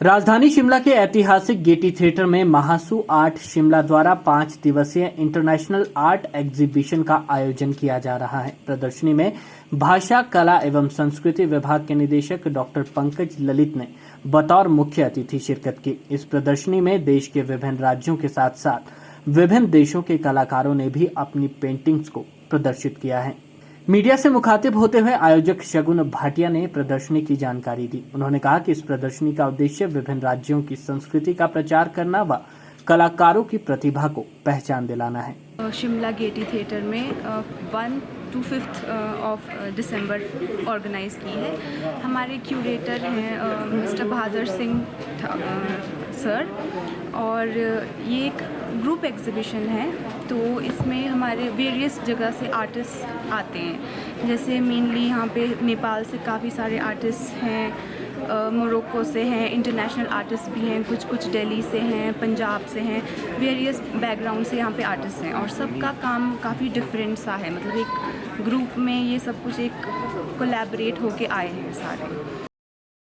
राजधानी शिमला के ऐतिहासिक गेटी थिएटर में महासू आर्ट शिमला द्वारा 5 दिवसीय इंटरनेशनल आर्ट एग्जीबिशन का आयोजन किया जा रहा है। प्रदर्शनी में भाषा, कला एवं संस्कृति विभाग के निदेशक डॉक्टर पंकज ललित ने बतौर मुख्य अतिथि शिरकत की। इस प्रदर्शनी में देश के विभिन्न राज्यों के साथ साथ विभिन्न देशों के कलाकारों ने भी अपनी पेंटिंग्स को प्रदर्शित किया है। मीडिया से मुखातिब होते हुए आयोजक शगुन भाटिया ने प्रदर्शनी की जानकारी दी। उन्होंने कहा कि इस प्रदर्शनी का उद्देश्य विभिन्न राज्यों की संस्कृति का प्रचार करना व कलाकारों की प्रतिभा को पहचान दिलाना है। शिमला गेटी थिएटर में 1 to 5 ऑफ दिसंबर ऑर्गेनाइज की है। हमारे क्यूरेटर हैं मिस्टर बहादुर सिंह सर, और ये एक ग्रुप एग्जीबिशन है, तो इसमें हमारे वेरियस जगह से आर्टिस्ट आते हैं। जैसे मेनली यहाँ पे नेपाल से काफ़ी सारे आर्टिस्ट हैं, मोरक्को से हैं, इंटरनेशनल आर्टिस्ट भी हैं, कुछ दिल्ली से हैं, पंजाब से हैं, वेरियस बैकग्राउंड से यहाँ पे आर्टिस्ट हैं और सबका काम काफ़ी डिफरेंट सा है। मतलब एक ग्रुप में ये सब कुछ एक कोलैबोरेट होके आए हैं सारे।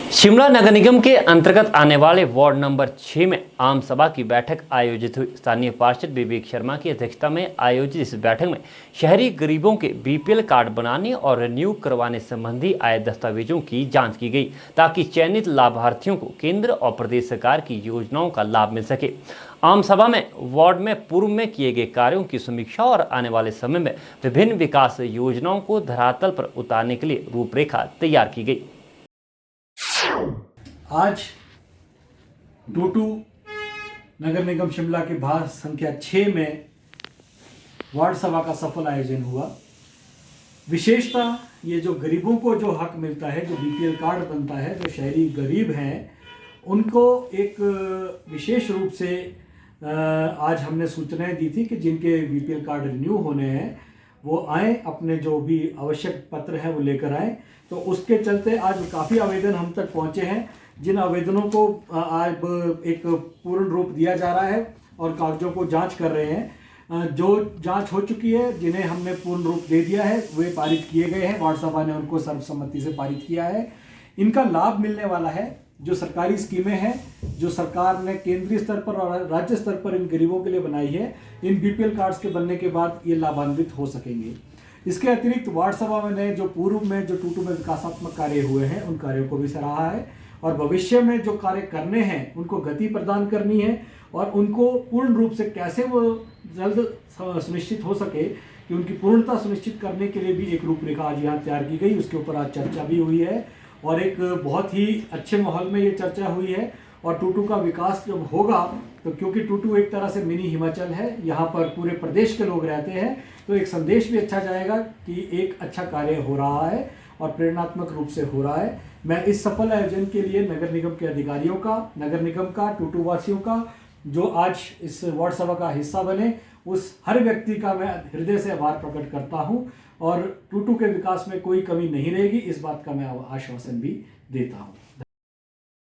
शिमला नगर निगम के अंतर्गत आने वाले वार्ड नंबर 6 में आम सभा की बैठक आयोजित हुई। स्थानीय पार्षद विवेक शर्मा की अध्यक्षता में आयोजित इस बैठक में शहरी गरीबों के बीपीएल कार्ड बनाने और रिन्यू करवाने संबंधी आए दस्तावेजों की जांच की गई, ताकि चयनित लाभार्थियों को केंद्र और प्रदेश सरकार की योजनाओं का लाभ मिल सके। आम सभा में वार्ड में पूर्व में किए गए कार्यों की समीक्षा और आने वाले समय में विभिन्न विकास योजनाओं को धरातल पर उतारने के लिए रूपरेखा तैयार की गई। आज 2 to नगर निगम शिमला के भाग संख्या 6 में वार्ड सभा का सफल आयोजन हुआ। विशेषतः ये जो गरीबों को जो हक मिलता है, जो बीपीएल कार्ड बनता है, जो शहरी गरीब हैं उनको एक विशेष रूप से आज हमने सूचनाएं दी थी कि जिनके बीपीएल कार्ड रिन्यू होने हैं वो आएँ, अपने जो भी आवश्यक पत्र हैं वो लेकर आएँ। तो उसके चलते आज काफ़ी आवेदन हम तक पहुँचे हैं, जिन आवेदनों को आज एक पूर्ण रूप दिया जा रहा है और कागजों को जांच कर रहे हैं। जो जांच हो चुकी है, जिन्हें हमने पूर्ण रूप दे दिया है, वे पारित किए गए हैं। वार्ड सभा ने उनको सर्वसम्मति से पारित किया है। इनका लाभ मिलने वाला है। जो सरकारी स्कीमें हैं, जो सरकार ने केंद्रीय स्तर पर और राज्य स्तर पर इन गरीबों के लिए बनाई है, इन बीपीएल कार्ड्स के बनने के बाद ये लाभान्वित हो सकेंगे। इसके अतिरिक्त वार्ड सभा में जो पूर्व में जो टूटू में विकासात्मक कार्य हुए हैं, उन कार्यों को भी सराहा है और भविष्य में जो कार्य करने हैं उनको गति प्रदान करनी है और उनको पूर्ण रूप से कैसे वो जल्द सुनिश्चित हो सके कि उनकी पूर्णता सुनिश्चित करने के लिए भी एक रूपरेखा आज यहाँ तैयार की गई। उसके ऊपर आज चर्चा भी हुई है और एक बहुत ही अच्छे माहौल में ये चर्चा हुई है। और टूटू का विकास जब होगा तो क्योंकि टूटू एक तरह से मिनी हिमाचल है, यहाँ पर पूरे प्रदेश के लोग रहते हैं, तो एक संदेश भी अच्छा जाएगा कि एक अच्छा कार्य हो रहा है और प्रेरणात्मक रूप से हो रहा है। मैं इस सफल आयोजन के लिए नगर निगम के अधिकारियों का, नगर निगम का, टूटू वासियों का, जो आज इस वार्ड सभा का हिस्सा बने, उस हर व्यक्ति का मैं हृदय से आभार प्रकट करता हूं और टूटू के विकास में कोई कमी नहीं रहेगी, इस बात का मैं आश्वासन भी देता हूं।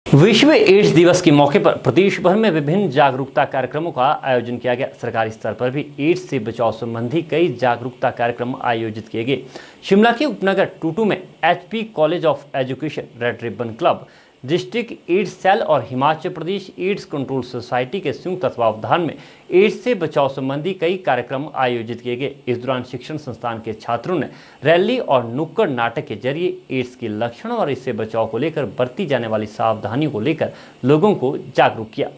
विश्व एड्स दिवस के मौके पर प्रदेश भर में विभिन्न जागरूकता कार्यक्रमों का आयोजन किया गया। सरकारी स्तर पर भी एड्स से बचाव संबंधी कई जागरूकता कार्यक्रम आयोजित किए गए। शिमला के उपनगर टूटू में HP college of education, red ribbon club, district AIDS cell और Himachal Pradesh AIDS control society के संयुक्त तत्वावधान में एड्स से बचाव संबंधी कई कार्यक्रम आयोजित किए गए। इस दौरान शिक्षण संस्थान के छात्रों ने रैली और नुक्कड़ नाटक के जरिए एड्स के लक्षण और इससे बचाव को लेकर बरती जाने वाली सावधानियों को लेकर लोगों को जागरूक किया।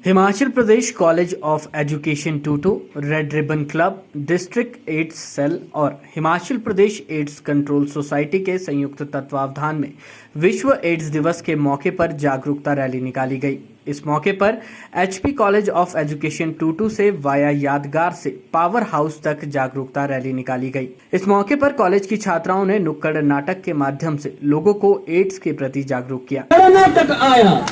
Himachal Pradesh college of education Tutu, red ribbon club, district AIDS cell और Himachal Pradesh AIDS control society के संयुक्त तत्वावधान में विश्व एड्स दिवस के मौके पर जागरूकता रैली निकाली गई। इस मौके पर HP कॉलेज ऑफ एजुकेशन टूटू से वाया यादगार से पावर हाउस तक जागरूकता रैली निकाली गई। इस मौके पर कॉलेज की छात्राओं ने नुक्कड़ नाटक के माध्यम से लोगों को एड्स के प्रति जागरूक किया। नाटक आया,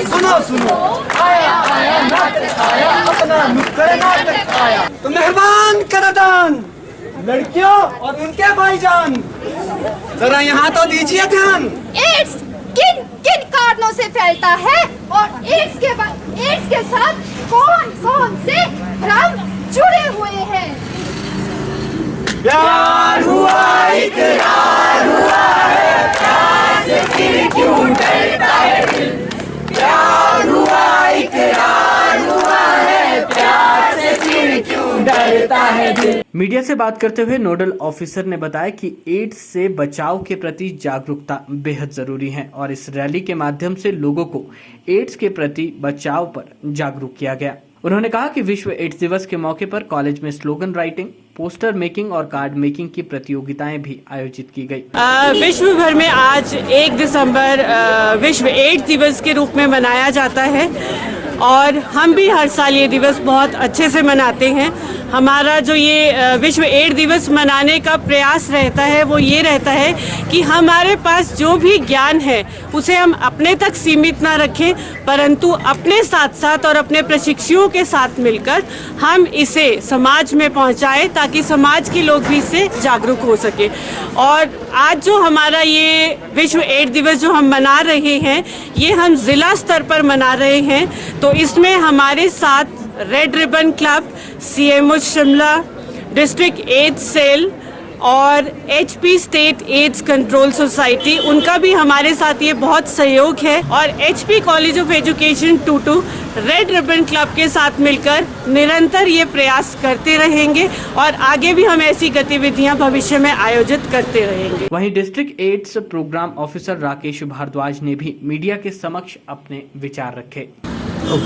सुनो आया नाटक आया, अपना नुक्कड़ नाटक आया। तो मेहरबान कदरदान लड़कियों और उनके भाईजान, जरा यहाँ तो दीजिए ध्यान। एड्स किन किन कारणों से फैलता है और एड्स के साथ कौन कौन से भ्रम जुड़े हुए हैं? प्यार हुआ, इकरार हुआ है, प्यार से फिर क्यों डरता है दिल? प्यार हुआ, इकरार हुआ है, प्यार से फिर क्यों डरता है दिल? मीडिया से बात करते हुए नोडल ऑफिसर ने बताया कि एड्स से बचाव के प्रति जागरूकता बेहद जरूरी है और इस रैली के माध्यम से लोगों को एड्स के प्रति बचाव पर जागरूक किया गया। उन्होंने कहा कि विश्व एड्स दिवस के मौके पर कॉलेज में स्लोगन राइटिंग, पोस्टर मेकिंग और कार्ड मेकिंग की प्रतियोगिताएं भी आयोजित की गई। विश्व भर में आज 1 दिसंबर विश्व एड्स दिवस के रूप में मनाया जाता है और हम भी हर साल ये दिवस बहुत अच्छे से मनाते हैं। हमारा जो ये विश्व एड्स दिवस मनाने का प्रयास रहता है वो ये रहता है कि हमारे पास जो भी ज्ञान है उसे हम अपने तक सीमित ना रखें, परंतु अपने साथ साथ और अपने प्रशिक्षुओं के साथ मिलकर हम इसे समाज में पहुंचाएं ताकि समाज के लोग भी इससे जागरूक हो सके। और आज जो हमारा ये विश्व एड्स दिवस जो हम मना रहे हैं, ये हम जिला स्तर पर मना रहे हैं। तो इसमें हमारे साथ red ribbon club, CMO Shimla, district AIDS cell और HP state AIDS control society, उनका भी हमारे साथ ये बहुत सहयोग है। और HP college of education Tutu red ribbon club के साथ मिलकर निरंतर ये प्रयास करते रहेंगे और आगे भी हम ऐसी गतिविधियां भविष्य में आयोजित करते रहेंगे। वहीं district AIDS programme officer Rakesh Bhardwaj ने भी मीडिया के समक्ष अपने विचार रखे।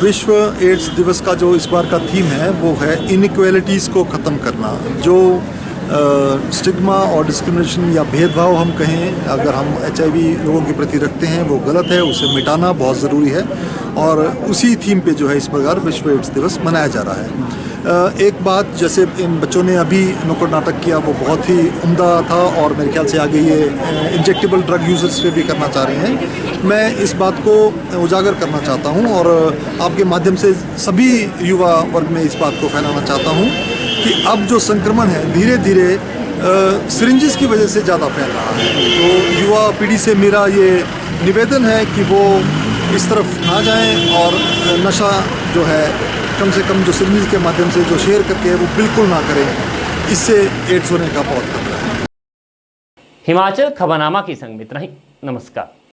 विश्व एड्स दिवस का जो इस बार का थीम है वो है इनइक्वालिटीज़ को ख़त्म करना। जो स्टिग्मा और डिस्क्रिमिनेशन या भेदभाव हम कहें, अगर हम HIV लोगों के प्रति रखते हैं वो गलत है, उसे मिटाना बहुत ज़रूरी है और उसी थीम पे जो है इस प्रकार विश्व एड्स दिवस मनाया जा रहा है। एक बात जैसे इन बच्चों ने अभी नुक्कड़ नाटक किया वो बहुत ही उम्दा था और मेरे ख्याल से आगे ये इंजेक्टेबल ड्रग यूजर्स पे भी करना चाह रहे हैं। मैं इस बात को उजागर करना चाहता हूं और आपके माध्यम से सभी युवा वर्ग में इस बात को फैलाना चाहता हूं कि अब जो संक्रमण है धीरे धीरे सिरिंजेस की वजह से ज़्यादा फैल रहा है। तो युवा पीढ़ी से मेरा ये निवेदन है कि वो इस तरफ ना जाएं और नशा जो है कम से कम जो सिरिंज के माध्यम से जो शेयर करके है वो बिल्कुल ना करें, इससे एड्स होने का बहुत खतरा है। हिमाचल खबरनामा की संग में इतना ही। नमस्कार।